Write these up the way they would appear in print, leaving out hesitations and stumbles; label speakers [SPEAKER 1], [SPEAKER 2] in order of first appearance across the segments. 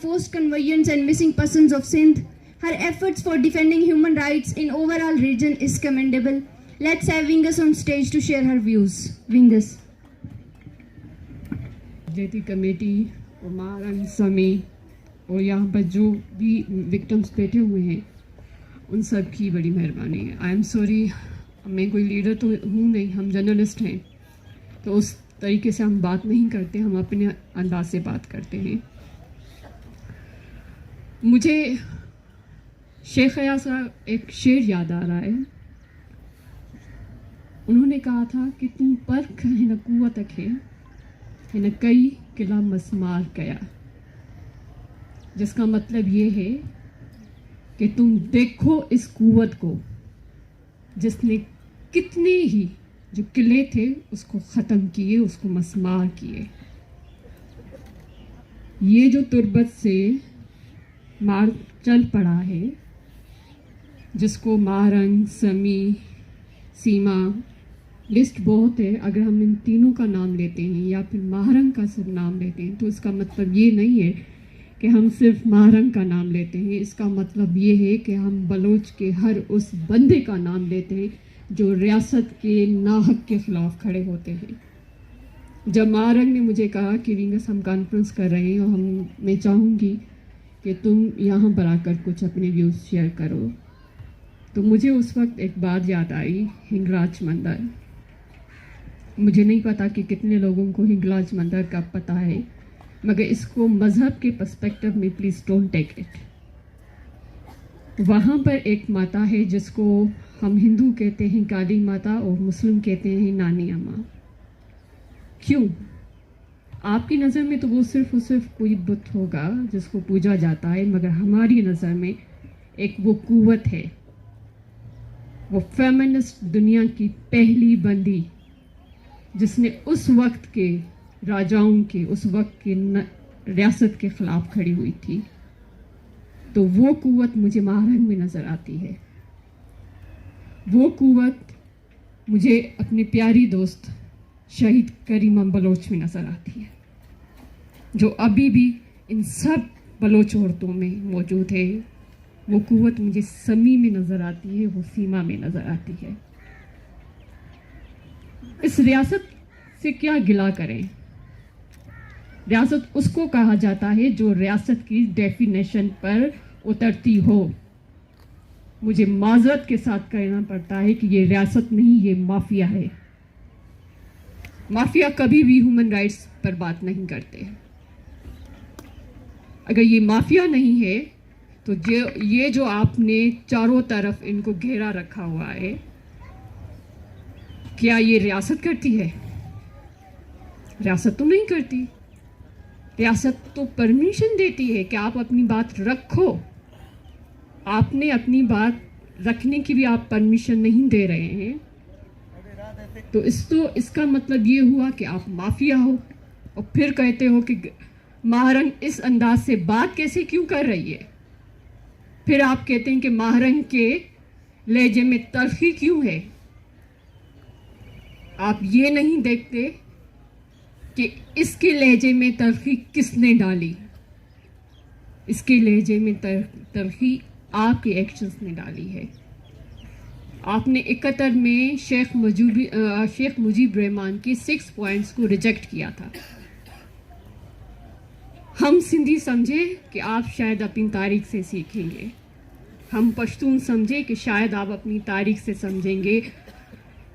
[SPEAKER 1] forced conveyance and missing persons of Sindh. Her efforts for defending human rights in overall region is commendable. Let's have Wingus on stage to share her views. Wingus.
[SPEAKER 2] जेती committee और महारंग समी और यहाँ पर जो भी victims बैठे हुए हैं उन सब की बड़ी मेहरबानी है। आई एम सॉरी, मैं कोई लीडर तो हूँ नहीं, हम जर्नलिस्ट हैं, तो उस तरीके से हम बात नहीं करते, हम अपने अंदाज से बात करते हैं। मुझे शेख अयाज का एक शेर याद आ रहा है। उन्होंने कहा था कि तुम परख है न कुव्वत खे न कई किला मसमार गया, जिसका मतलब ये है कि तुम देखो इस कुव्वत को जिसने कितने ही जो किले थे उसको ख़त्म किए, उसको मसमार किए। ये जो तुर्बत से मार चल पड़ा है, जिसको मारंग, समी, सीमा, लिस्ट बहुत है। अगर हम इन तीनों का नाम लेते हैं या फिर महारंग का सिर्फ नाम लेते हैं तो इसका मतलब ये नहीं है कि हम सिर्फ महारंग का नाम लेते हैं। इसका मतलब ये है कि हम बलोच के हर उस बंदे का नाम लेते हैं जो रियासत के नाहक के ख़िलाफ़ खड़े होते हैं। जब महारंग ने मुझे कहा कि विंगस हम कॉन्फ्रेंस कर रहे हैं और मैं चाहूँगी कि तुम यहाँ पर आकर कुछ अपने व्यूज़ शेयर करो, तो मुझे उस वक्त एक बात याद आई, हिंगलाज मंदिर। मुझे नहीं पता कि कितने लोगों को हिंगलाज मंदिर का पता है, मगर इसको मज़हब के पर्सपेक्टिव में प्लीज़ डोंट टेक इट। वहाँ पर एक माता है जिसको हम हिंदू कहते हैं काली माता और मुस्लिम कहते हैं नानी अम्मा। क्यों? आपकी नज़र में तो वो सिर्फ कोई बुत होगा जिसको पूजा जाता है, मगर हमारी नज़र में एक वो कुव्वत है, वो फेमिनिस्ट दुनिया की पहली बंदी जिसने उस वक्त के राजाओं के, उस वक्त के रियासत के ख़िलाफ़ खड़ी हुई थी। तो वो कुव्वत मुझे महारंग में नज़र आती है। वो कुव्वत मुझे अपनी प्यारी दोस्त शहीद करीमा बलोच में नज़र आती है, जो अभी भी इन सब बलोच औरतों में मौजूद है। वो कुव्वत मुझे समी में नज़र आती है, वो सीमा में नज़र आती है। इस रियासत से क्या गिला करें? रियासत उसको कहा जाता है जो रियासत की डेफिनेशन पर उतरती हो। मुझे माजरत के साथ कहना पड़ता है कि ये रियासत नहीं, ये माफिया है। माफिया कभी भी ह्यूमन राइट्स पर बात नहीं करते। अगर ये माफिया नहीं है तो ये जो आपने चारों तरफ इनको घेरा रखा हुआ है, क्या ये रियासत करती है? रियासत तो नहीं करती। रियासत तो परमिशन देती है कि आप अपनी बात रखो। आपने अपनी बात रखने की भी आप परमिशन नहीं दे रहे हैं, तो इसका मतलब ये हुआ कि आप माफिया हो। और फिर कहते हो कि महारंग इस अंदाज से बात कैसे क्यों कर रही है। फिर आप कहते हैं कि महारंग के लहजे में तल्खी क्यों है। आप ये नहीं देखते कि इसके लहजे में तल्खी किसने डाली। इसके लहजे में तल्खी आपके एक्शंस ने डाली है। आपने 71 में शेख मुजीब रहमान की 6 पॉइंट्स को रिजेक्ट किया था। हम सिंधी समझे कि आप शायद अपनी तारीख से सीखेंगे, हम पश्तून समझे कि शायद आप अपनी तारीख से समझेंगे,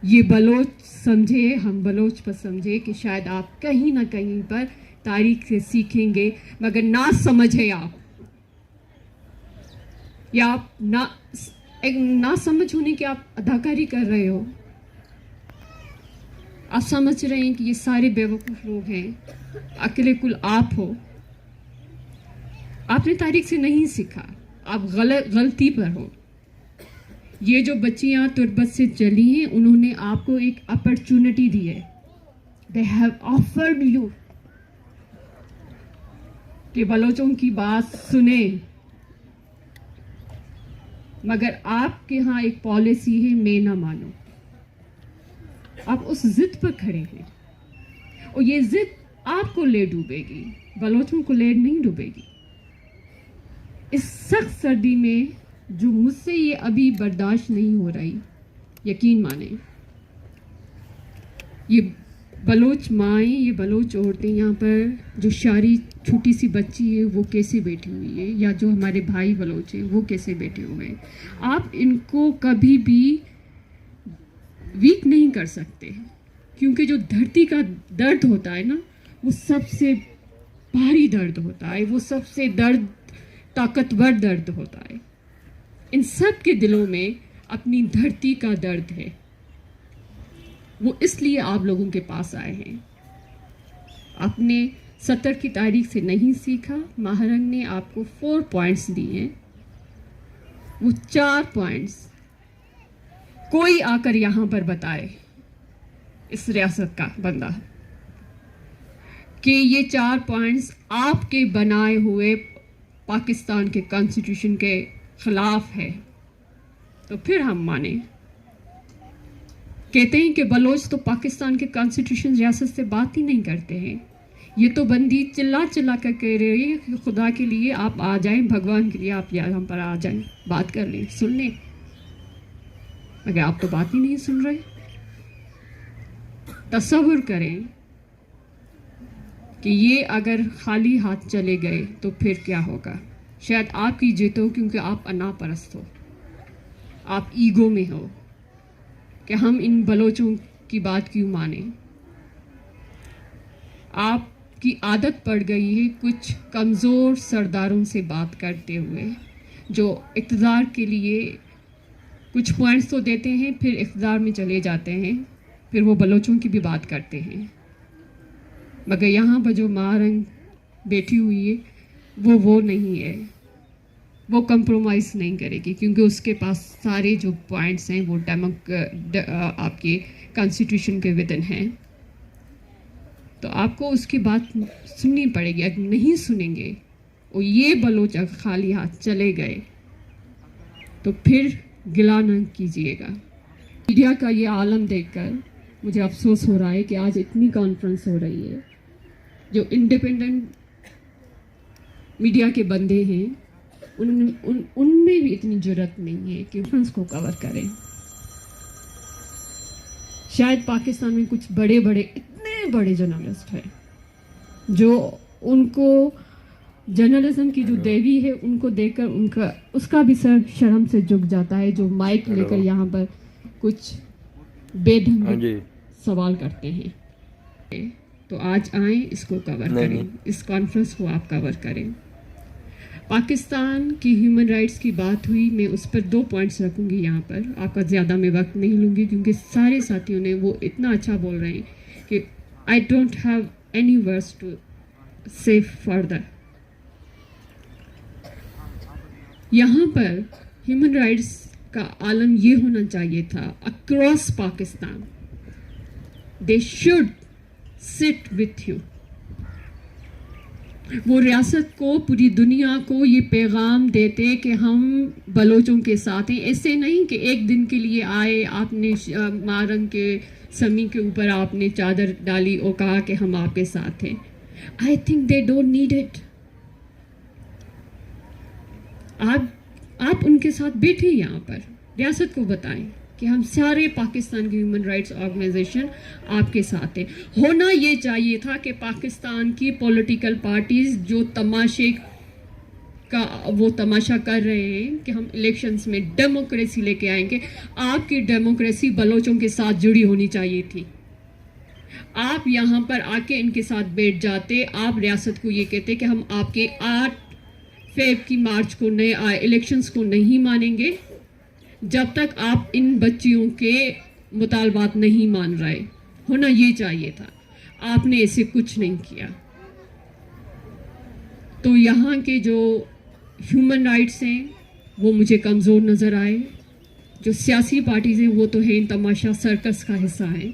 [SPEAKER 2] ये बलोच समझे, हम बलोच पर समझे कि शायद आप कहीं ना कहीं पर तारीख से सीखेंगे, मगर ना समझे आप, या आप ना समझ होने की आप अदाकारी कर रहे हो। आप समझ रहे हैं कि ये सारे बेवकूफ़ लोग हैं, अकेले कुल आप हो। आपने तारीख से नहीं सीखा, आप गलती पर हो। ये जो बच्चियां तुर्बत से चली हैं, उन्होंने आपको एक अपॉर्चुनिटी दी है। दे हैव ऑफर्ड यू कि बलोचों की बात सुने, मगर आपके यहाँ एक पॉलिसी है मैं ना मानो। आप उस जिद पर खड़े हैं और ये जिद आपको ले डूबेगी, बलोचों को ले नहीं डूबेगी। इस सख्त सर्दी में जो मुझसे ये अभी बर्दाश्त नहीं हो रही, यकीन माने, ये बलोच माएँ, ये बलोच औरतें यहाँ पर, जो शारी छोटी सी बच्ची है वो कैसे बैठी हुई है, या जो हमारे भाई बलोच हैं वो कैसे बैठे हुए हैं, आप इनको कभी भी वीक नहीं कर सकते, क्योंकि जो धरती का दर्द होता है ना, वो सबसे भारी दर्द होता है, वो सबसे ताकतवर दर्द होता है। इन सब के दिलों में अपनी धरती का दर्द है, वो इसलिए आप लोगों के पास आए हैं। आपने 70 की तारीख से नहीं सीखा, महारंग ने आपको 4 पॉइंट्स दिए हैं, वो 4 पॉइंट्स कोई आकर यहाँ पर बताए, इस रियासत का बंदा, कि ये 4 पॉइंट्स आपके बनाए हुए पाकिस्तान के कॉन्स्टिट्यूशन के खिलाफ है, तो फिर हम माने। कहते हैं कि बलोच तो पाकिस्तान के कॉन्स्टिट्यूशन रियासत से बात ही नहीं करते हैं। ये तो बंदी चिल्ला चिल्ला कर कह रही है कि खुदा के लिए आप आ जाएं, भगवान के लिए आप यहाँ पर आ जाएं, बात कर लें, सुन लें, मगर आप तो बात ही नहीं सुन रहे। तसव्वुर करें कि ये अगर खाली हाथ चले गए तो फिर क्या होगा। शायद आपकी जीत हो, क्योंकि आप अनापरस्त हो, आप ईगो में हो कि हम इन बलोचों की बात क्यों माने। आपकी आदत पड़ गई है कुछ कमज़ोर सरदारों से बात करते हुए, जो इक़्तिदार के लिए कुछ पॉइंट्स तो देते हैं, फिर इक़्तिदार में चले जाते हैं, फिर वो बलोचों की भी बात करते हैं। मगर यहाँ पर जो महारंग बैठी हुई है वो नहीं है, वो कंप्रोमाइज़ नहीं करेगी, क्योंकि उसके पास सारे जो पॉइंट्स हैं वो आपके कॉन्स्टिट्यूशन के विदिन हैं। तो आपको उसकी बात सुननी पड़ेगी। अगर नहीं सुनेंगे और ये बलोच अगर खाली हाथ चले गए तो फिर गिला न कीजिएगा। मीडिया का ये आलम देखकर मुझे अफसोस हो रहा है कि आज इतनी कॉन्फ्रेंस हो रही है, जो इंडिपेंडेंट मीडिया के बंदे हैं उनमें भी इतनी जरूरत नहीं है कि कॉन्फ्रेंस को कवर करें। शायद पाकिस्तान में कुछ बड़े इतने बड़े जर्नलिस्ट हैं जो उनको जर्नलिज्म की जो देवी है उनको देखकर उसका भी सर शर्म से झुक जाता है, जो माइक लेकर यहाँ पर कुछ बेढंग सवाल करते हैं। तो आज आए, इसको कवर करें, इस कॉन्फ्रेंस को आप कवर करें। पाकिस्तान की ह्यूमन राइट्स की बात हुई, मैं उस पर 2 पॉइंट्स रखूंगी यहाँ पर, आपका ज़्यादा मैं वक्त नहीं लूँगी, क्योंकि सारे साथियों ने वो इतना अच्छा बोल रहे हैं कि I don't have any words to say further. यहाँ पर ह्यूमन राइट्स का आलम ये होना चाहिए था across Pakistan, they should sit with you. वो रियासत को, पूरी दुनिया को ये पैगाम देते कि हम बलोचों के साथ हैं। ऐसे नहीं कि एक दिन के लिए आए, आपने मारंग के समी के ऊपर आपने चादर डाली और कहा कि हम आपके साथ हैं। I think they don't need it. आप उनके साथ बैठे यहाँ पर, रियासत को बताएं कि हम सारे पाकिस्तान की ह्यूमन राइट्स ऑर्गेनाइजेशन आपके साथ हैं। होना ये चाहिए था कि पाकिस्तान की पॉलिटिकल पार्टीज जो तमाशे का वो तमाशा कर रहे हैं कि हम इलेक्शंस में डेमोक्रेसी लेके आएंगे, आपकी डेमोक्रेसी बलोचों के साथ जुड़ी होनी चाहिए थी। आप यहाँ पर आके इनके साथ बैठ जाते, आप रियासत को ये कहते कि हम आपके 8 फेब की मार्च को इलेक्शंस को नहीं मानेंगे जब तक आप इन बच्चियों के मुतालबात नहीं मान रहे। होना ये चाहिए था, आपने ऐसे कुछ नहीं किया। तो यहाँ के जो ह्यूमन राइट्स हैं वो मुझे कमज़ोर नज़र आए। जो सियासी पार्टीज़ हैं वो तो हैं तमाशा सर्कस का हिस्सा हैं,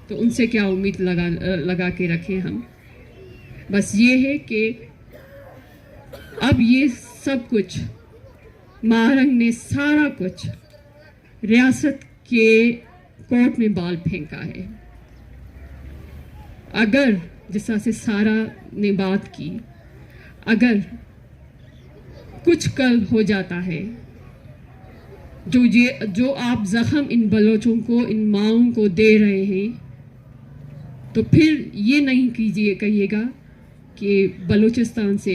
[SPEAKER 2] तो उनसे क्या उम्मीद लगा के रखें हम। बस ये है कि अब ये सब कुछ महारंग ने सारा कुछ रियासत के कोर्ट में बाल फेंका है। अगर जिस तरह से सारा ने बात की, अगर कुछ कल हो जाता है। जो आप जख्म इन बलोचों को, इन माओं को दे रहे हैं, तो फिर ये नहीं कहिएगा कि बलूचिस्तान से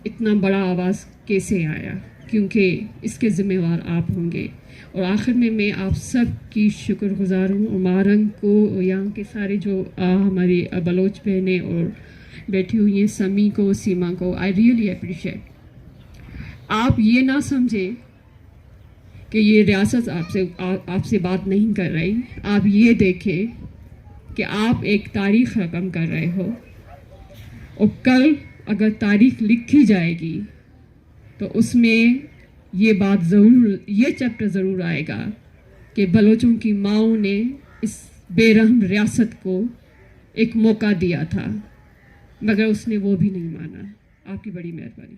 [SPEAKER 2] इतना बड़ा आवाज़ कैसे आया, क्योंकि इसके ज़िम्मेवार आप होंगे। और आखिर में मैं आप सब की शुक्रगुजार हूँ, उमारंग को, यहाँ के सारे जो हमारी बलोच बहनें और बैठी हुई हैं, समी को, सीमा को, आई रियली अप्रिशिएट। आप ये ना समझें कि ये रियासत आपसे बात नहीं कर रही। आप ये देखें कि आप एक तारीख़ रकम कर रहे हो, और कल अगर तारीख़ लिखी जाएगी तो उसमें ये बात ज़रूर, ये चैप्टर ज़रूर आएगा कि बलोचों की माओं ने इस बेरहम रियासत को एक मौका दिया था, मगर उसने वो भी नहीं माना। आपकी बड़ी मेहरबानी।